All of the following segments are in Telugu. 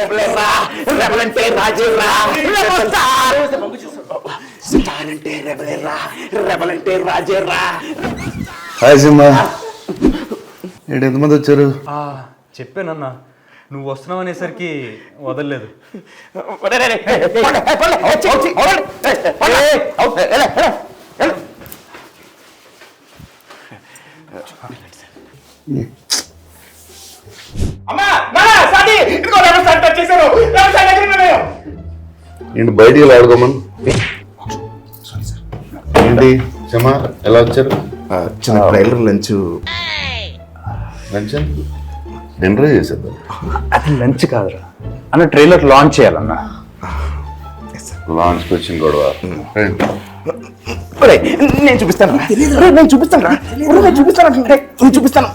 రెబలేరా రెబల్ అంటే రాజురా రెబల్ స్టార్ స్టార్ అంటే రెబలేరా రెబల్ అంటే రాజురా. హాయ్ సింహ, ఏంటి ఎంతమంది వచ్చారు? చెప్పానన్నా, నువ్వు వస్తున్నావు అనేసరికి వదలలేదు. ఏంటి బయటికి ఆడుకోమని? ఏంటి సింహ ఎలా వచ్చారు? చిన్న ట్రైలర్ లంచ్ డిన్నర్ చేసేద్దాం. అది లంచ్ కాదురా అన్న, ట్రైలర్ లాంచ్ చేయాలన్నా. లాంచ్కి వచ్చిన గొడవ. నేను చూపిస్తాను నేను చూపిస్తాను రా నేను చూపిస్తాను అంటే నేను చూపిస్తాను.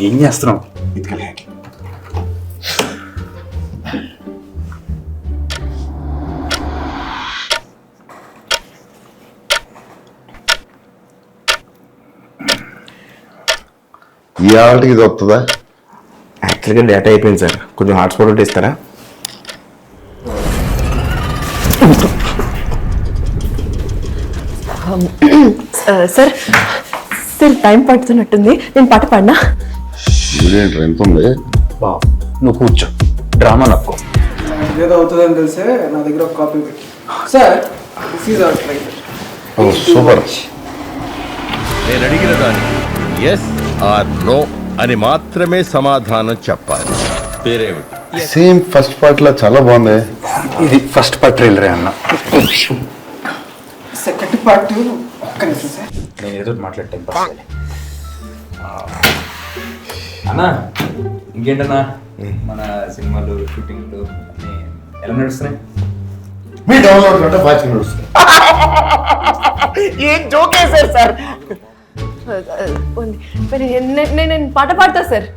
ఏం చేస్తున్నావు? ఈ ఆటకి ఇది వస్తుందా? యాక్చువల్గా డేటా అయిపోయింది సార్, కొంచెం హాట్స్పాట్ ఉంటే ఇస్తారా? సార్ సార్ టైం పడుతున్నట్టుంది, నేను పాట పాడినా. ఇదేంటి ఎంత ఉంది? నువ్వు కూర్చో, డ్రామా నక్కో. ఏదో అవుతుందని తెలిసే నా దగ్గర ఒక కాపీ పెట్టి sir this is our trailer. Super. నేను అడిగిన దానికి ఎస్ ఆర్ నో అని మాత్రమే సమాధానం చెప్పాలి. పేరేమిటి? సేమ్ ఫస్ట్ పార్ట్ లా చాలా బాగుంది. ఇది ఫస్ట్ పార్ట్ ట్రైలరే అన్న. సెకండ్ పార్ట్ ఒక్క నిమిషం సార్. నేను ఏదో మాట్లాడటం అన్నా. ఇంకేంటన్నా మన సినిమాలు షూటింగ్లు ఎలా నడుస్తున్నాయి? మీ డౌన్లోడ్ కంటే బాగా నడుస్తుంది. ఏం జోక్ వేశారు సార్. నేను పాట పాడతా సార్,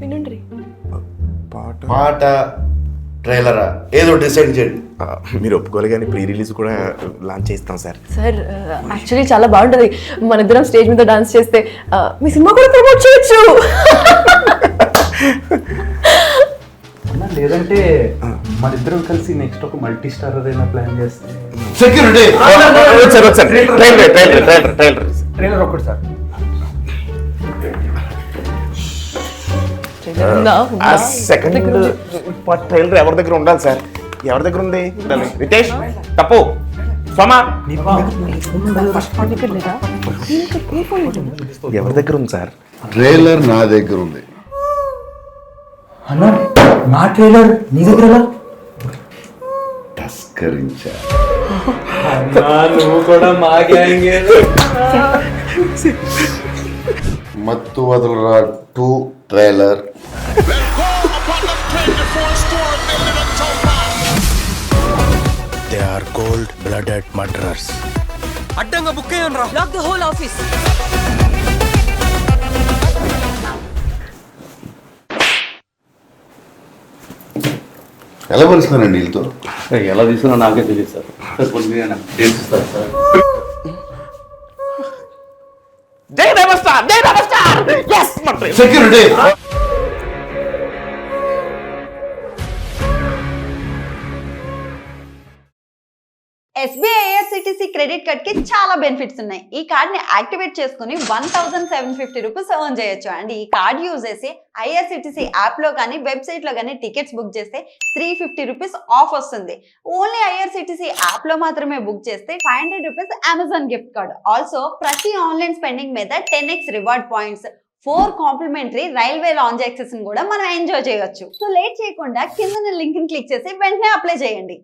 వినండి. పాట ట్రైలరా ఏదో డిసైడ్ చేయండి. మీరు ఒప్పుకోవాలి కానీ ప్రీ రిలీజ్ కూడా లాంచ్ చేస్తాం సార్. సార్ యాక్చువల్లీ చాలా బాగుంటుంది, మన ఇద్దరం స్టేజ్ మీద డాన్స్ చేస్తే మీ సినిమా కూడా ప్రమోట్ చేయొచ్చు. లేదంటే మన ఇద్దరం కలిసి నెక్స్ట్ ఒక మల్టీ స్టార్ అయినా ప్లాన్ చేస్తే. సెక్యూరిటీ ట్రైలర్ ఒకటి సార్. సెకండ్ పార్ట్ ట్రైలర్ ఎవరి దగ్గర ఉండాలి సార్? ఎవరి దగ్గర ఉంది? రితేష్ తప్పు సోమా ఎవరి దగ్గర ఉంది సార్? ట్రైలర్ నా దగ్గర ఉంది. అన్నా నా ట్రైలర్ నీ దగ్గర తస్కరించా. నువ్వు కూడా మా gang. Mathu Vadalara 2 trailer. They are cold blooded murderers. అడ్డంగా బుక్ అయ్యాను రా. Lock the whole office. ఎలా పలుస్తున్నానండి వీళ్ళతో? ఎలా తీసుకున్నా నాకే తెలియదు సార్. కొన్ని డేట్స్ ఇస్తారు సార్. జై రెబల్ స్టార్, జై rebel star. yes security. SBI IRCTC credit card కి చాలా బెనిఫిట్స్ ఉన్నాయి. ఈ కార్డ్ ని యాక్టివేట్ చేసుకుని 1750 రూపీస్ ఎర్న్ చేయొచ్చు. అండ్ ఈ కార్డ్ యూజ్ చేసి IRCTC యాప్ లో కానీ వెబ్సైట్ లో కానీ టికెట్స్ బుక్ చేస్తే 350 రూపీస్ ఆఫ్ వస్తుంది. ఓన్లీ IRCTC యాప్ లో మాత్రమే బుక్ చేస్తే 500 rupees Amazon gift card. Also ప్రతి ఆన్లైన్ స్పెండింగ్ మీద 10x reward points, 4 complimentary railway lounge access కూడా మనం ఎంజాయ్ చేయొచ్చు. సో లేట్ చేయకుండా కింద లింక్ ని క్లిక్ చేసి వెంటనే అప్లై చేయండి.